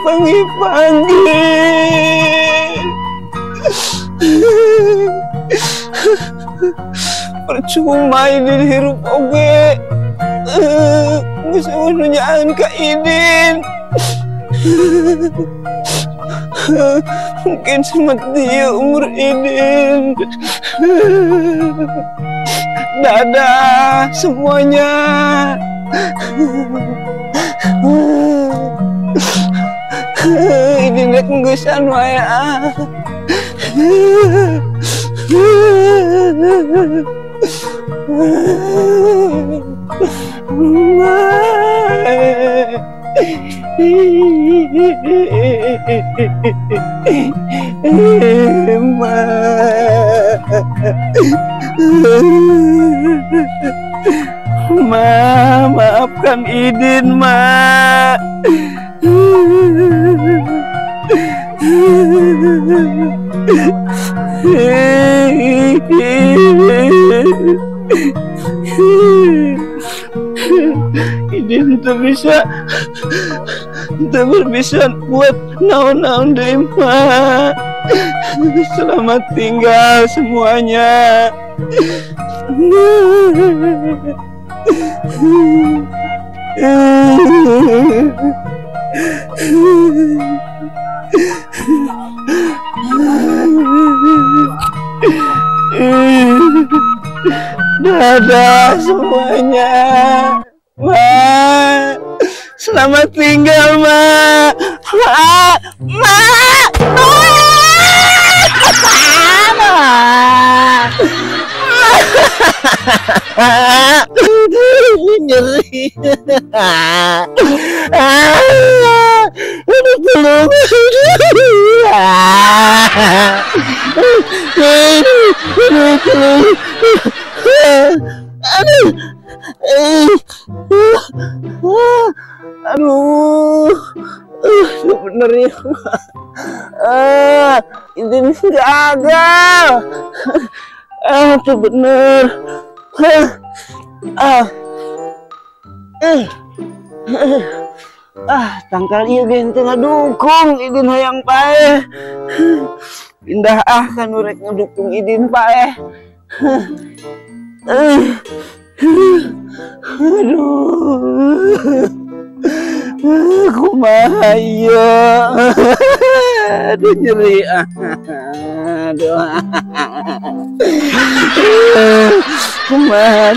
panggil-panggil. Percuma ini hirup oge. Bisa menunyaan Kak Idin. Mungkin semat dia umur Idin. Dadah semuanya. Idin rek ngeusan wae ah. Ma, maafkan Idin, Ma. Idin tak berbisa buat naon-naon deh, Ma. Selamat tinggal semuanya. Dadah semuanya, Ma. Selamat tinggal, Ma. Ma. Nyeri. Aduh, tolong. Sebenarnya Idin gagal. Itu bener. Tangkal ieu ge teu ngadukung Idin hayang paeh. Pindah kan urek ngedukung Idin paeh. Aduh. Kumaha ieu? Aduh nyeri. Aduh. Kumaha?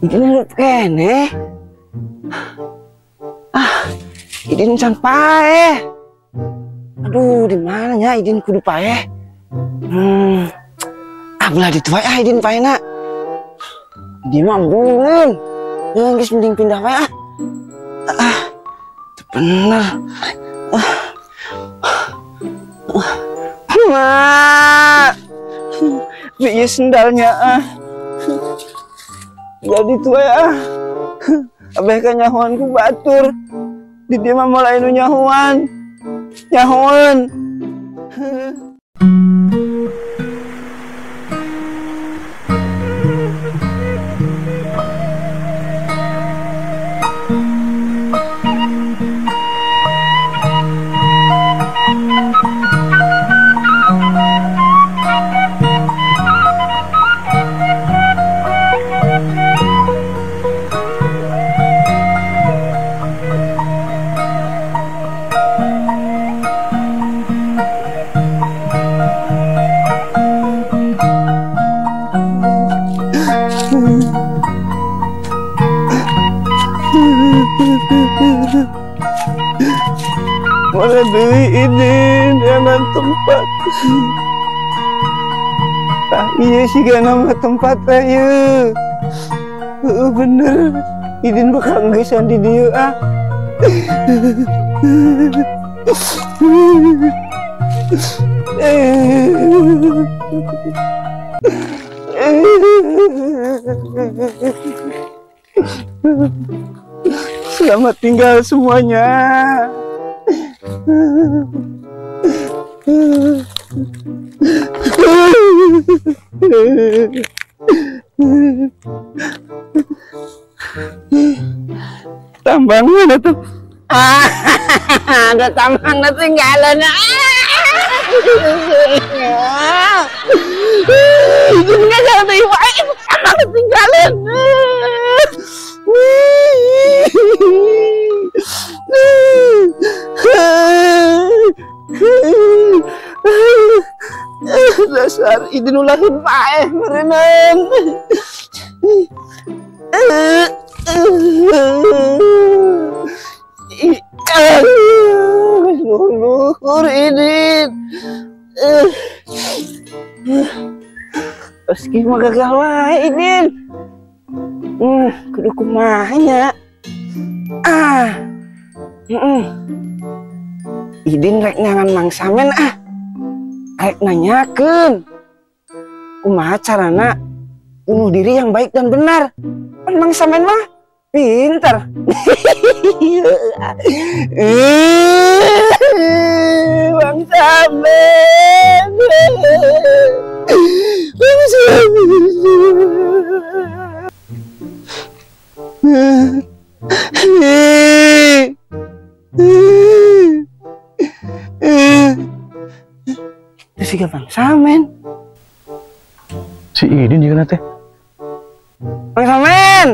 Idin hidup kene. Idin can paeh. Aduh, di mananya Idin kudu paeh? Belah ditu wae Idin paehna. Dia mah embungeun. Geus mending pindah wae itu bener. Ma. Ieu sendalnya jadi tuh ya. Abeh kan nyahuan ku batur. Di dia mah mulai nu nyahuan. Mana deui Idin dengan tempat. Iya sih gak nama tempat aja. Bener Idin bakal nggesan di dia Selamat tinggal semuanya. Tambang mana tuh? Ada tambang ketinggalan. Izinnya jangan terima. Tambang ketinggalan. Dasar idin ulahin paeh merenang. Luhur idin. Meski mah gagal wae idin. Kudu kumahanya. Idin rek nyangan Mang Samen rek nanyakeun kumaha carana bunuh diri yang baik dan benar. Kan Mang Samen mah pinter. Mang Samen. Mang Samen. Si Bang Samen. Si Idin juga teh. Bang Samen.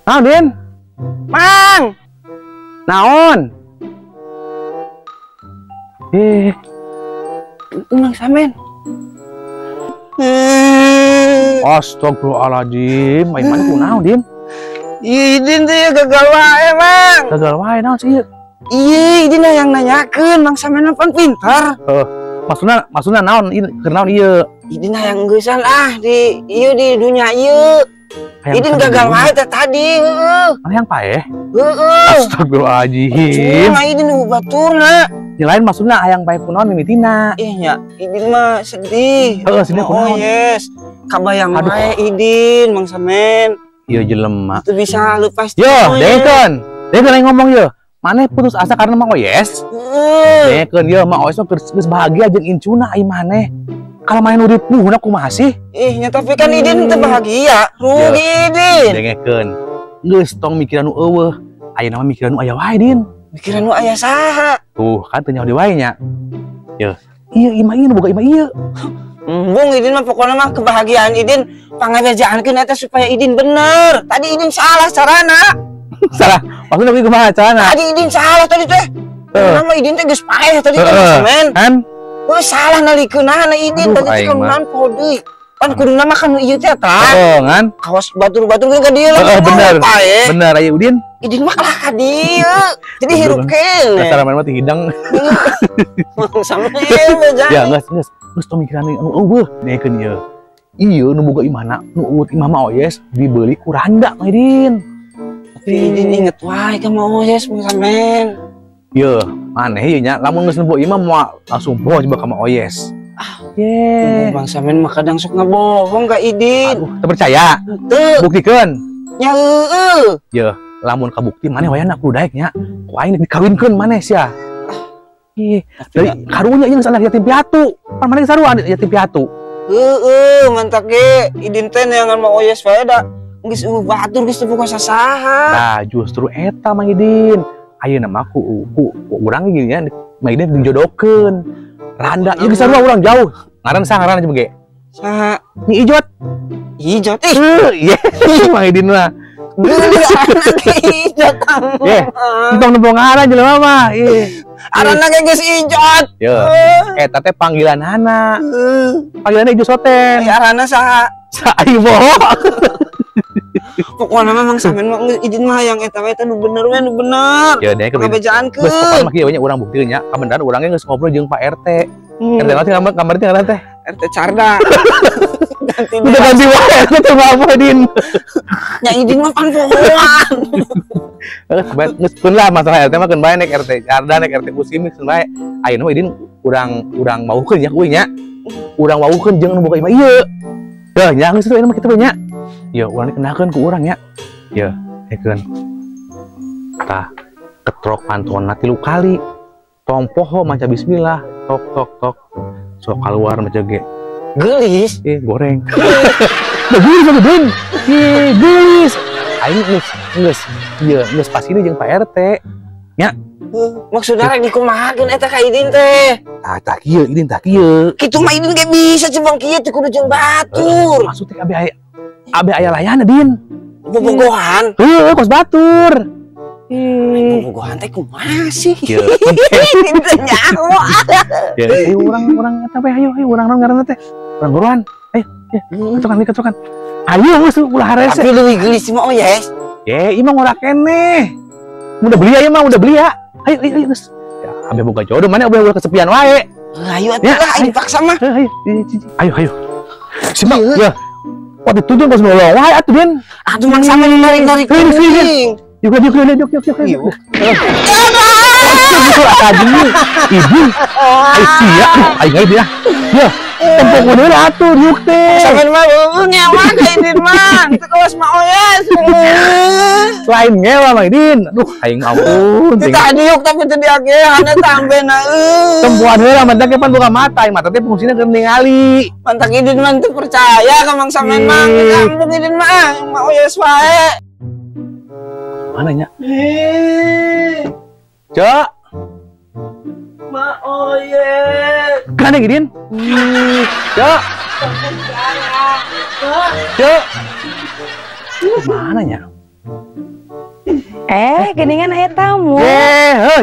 Naon, Din? Mang. Naon? Bang Samen. Astagfirullahaladzim. Main-main ku naon, Din? Idin teh gagal wae, Mang. Gagal wae naon sih? Iya, Idin yang nanyakeun Mang Samen pan pintar. Maksudna naon keur naon ieu? Idin yang geusan di dunya ieu. Idin gagal wae teh tadi, heeh. Hayang paeh. Heeh. Astagfirullahaladzim. Cuma Idin baturna. Lain maksudna hayang paeh kunaon mimitina. Nya, Idin mah sedih. Heeh, sedih kunaon? Oh yes. Kabayang wae Idin, Mang Samen. Ieu jelema. Itu bisa lepas. Yo, dengekeun. Dengekeun ngomong ieu. Maneh putus asa karena Mang Oyes? Dengekeun ieu, Mang Oyes mah geus bahagia jeung incuna ai maneh. Kalau main urip nuhuna kumaha sih? Nya tapi kan Idin teu bahagia. Rugi Idin. Dengekeun. Geus tong mikiran nu eueuh. Ayeuna mah mikiran nu aya wae, Din. Mikiran nu aya saha? Tuh, kan teu nyaho di wae nya. Yo. Ieu imah ieu boga imah ieu. Bung Idin mah pokoknya mah kebahagiaan Idin pangajajaankeun eta supaya Idin bener. Tadi Idin salah carana. Salah. Maksudna kumaha carana? Tadi Idin salah tadi teh. Nama Idin teh geus paeh tadi teh Samen. Kan? Salah nalikeunana Idin tadi teh kunaon poho deui. Pan kuduna mah kan ieu teh tah. Ngan. Kawas batur-batur ka dieu lah. Bener. Bener aya Udin. Idin mah lah ka dieu. Jadi hirup kene. Dasar main mah hidang. Samen ya geus tong mikiran anu eueuh dengekeun ieu. Ieu nu boga imahna nu uut imah Mang Oyes dibeli ku randa mah Idin. Tapi Idin inget wae ka Mang Oyes Mang Samen. Ieu, maneh ieu nya lamun geus nempo imah moal langsung poho coba ka Mang Oyes. Mang Samen mah kadang sok ngabohong ka Idin. Aduh, teu percaya. Teu. Buktikeun. Nya heueuh. Ieu, lamun kabukti maneh wayana kudu daek nya. Ku aing dikawinkeun maneh sia. Dari karunya yang salah yatim piatu. Pan maneh sarua yatim piatu. Mantak ge Idin teh neangan Mang Oyes wae da. Geus batur geus teu boga sasaha. Nah, justru eta Mang Idin. Ayeuna mah ku urang ge nya Mang Idin dijodohkeun. Randa ieu geus sarua urang jauh. Ngaran saha ngaran coba ge? Saha? Nyi Ijot. Ijot Iya, Mang Idin mah. Ijot. Entong nembong ngaran jelema mah. Arana ge geus Ijot. Yo, eta teh panggilanana. Panggilanna Ijo Soten. Arana saha? Aing boho. Pokokna mah Mang Samen mah Idin mah yang eta we teh nu bener we nu bener. Ya deh ngabejaankeun. Geus pokona mah kieu nya urang buktikeun nya. Kabeneran urang ge geus ngobrol jeung Pak RT. RT nanti gambar teh ngaran teh. RT Carda. Udah ganti wae teh apa Din. Nya Idin mah pan pohoan. Geus pun lah masalah RT mah keun bae nek RT Carda nek RT Musim keun bae. Ayeuna mah Idin urang maukeun nya kuing nya. Urang waukeun jeung nu boga imah ieu. Ya, jangan situ ini mah kita banyak. Ya, urang dikenakeun ku urang nya. Ya, ekeun. Tah ketrok pantona 3 kali. Tong poho maca bismillah, tok tok tok. Sok keluar maca ge. Gelis. Goreng. Gelis apa Den? Gelis. Aing geus geus pas ini jeung Pak RT. Nya. Maksudnya rek dikumahakeun eta ka Idin teh. Tah kieu Idin tah kieu. Kitu mah Idin ge bisa cebang kieu teh kudu jeung batur. Maksudnya abe aya layana Din. Bobogohan. Heuh, kos batur. Bobogohan teh kumaha sih? Kieu. Teu nyaho. Ya, urang eta we ayo urang naon ngaranna teh. Urang buruan. Ayo, ketrokan. Ayo geus ulah harese. Tapi leuwih gelis mah Oyes. Imang ora keneh. Udah beli ya mah, udah beli ya. Ayo geus. Ya, abe boga jodoh mana abe kesepian wae. Ayo atuh lah, ayo paksa mah. Ayo. Simak ya. Waktu itu tuh pas nolong wae atuh Den. Aduh mang sampean narik-narik kucing. Yuk. Ibu. Ayo siap. Ayo dia. Ya. Tempo model atuh yuk teh. Sampean mah ngewa ka Idin mah. Teu kawas mah Oyes. Lain ngewa mah Idin. Aduh, aing ampun. Kita diuk tapi teu diagehan eta ambena Tempuan heula mantak pan buka mata, mata teh fungsina keur ningali. Mantak Idin mah teu percaya ka mang sampean mah. Ampun Idin mah, mah Oyes wae. Mana nya? Cok. Mah Oyes. Kana Idin? Cok. Cok. Mana nya? Geningan aya tamu.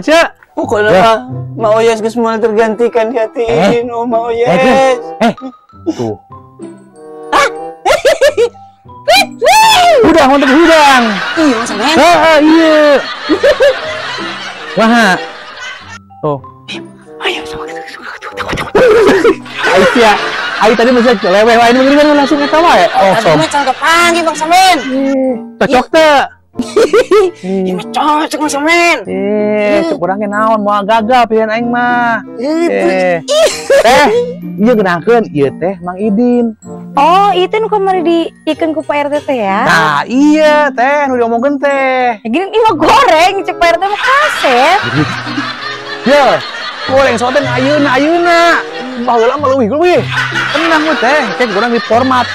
Cok. Pokoknya mah Oyes geus moal tergantikan di hati Idin, oh mah Oyes. Tuh. Udang, untuk udang. Iya, Mas Men. Iya. Wah. Oh. Ayo sama kita. Ayo tadi masih leweh wae ini kan langsung eta wae. Oh, Tadi mah can kepanggih Bang Samen. Cocok teh. Ieu mah cocok Bang Samen. Cuk urang ge naon moal gagap pian aing mah. Teh, ieu geunakeun ieu teh Mang Idin. Oh, itu nu kemarin diikeun ku Pak RT teh ya? Nah, iya teh nu diomongkeun teh. Gini ini mah goreng, cek Pak RT mah kaset. Ya, goreng sote ayeuna. Baheula mah leuwih. Tenang we teh, cek urang di format.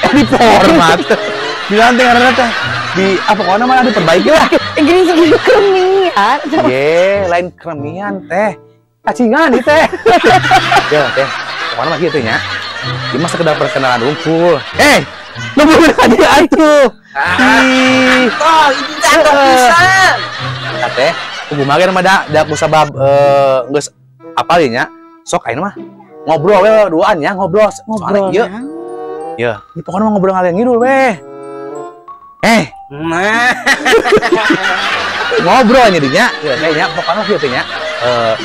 Bilang teh ngaranna teh di apa pokona mah diperbaiki lah. Gini segini kremian. Ye, lain kremian teh. Cacingan ieu teh. Ya teh, pokona mah kieu teh nya. Ini mah sekedar perkenalan unggul. Lu bener aja atuh. Oh, ini cakep pisan. Eta teh, kudu mage mah da kusabab geus apal ieu nya. Sok ayeuna mah ngobrol we duaan nya, ngobrol. Ieu. Ya, ini pokoknya mau ngobrol ngalih ngidul weh. Ngobrol nya dinya. Ya teh nya pokoknya kieu teh nya.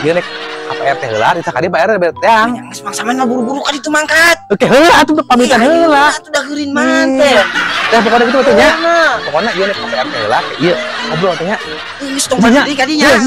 Ieu rek apa RT heula di sakadi Pak RT beteang. Geus Mang Samen mah buru-buru ka ditu mangkat. Oke, heula atuh pamitan heula. Atuh da geurin manten. Teh pokoknya kitu teh nya. Pokoknya ieu rek apa RT heula ieu ngobrol teh nya. Geus tong ka dinya. Iya,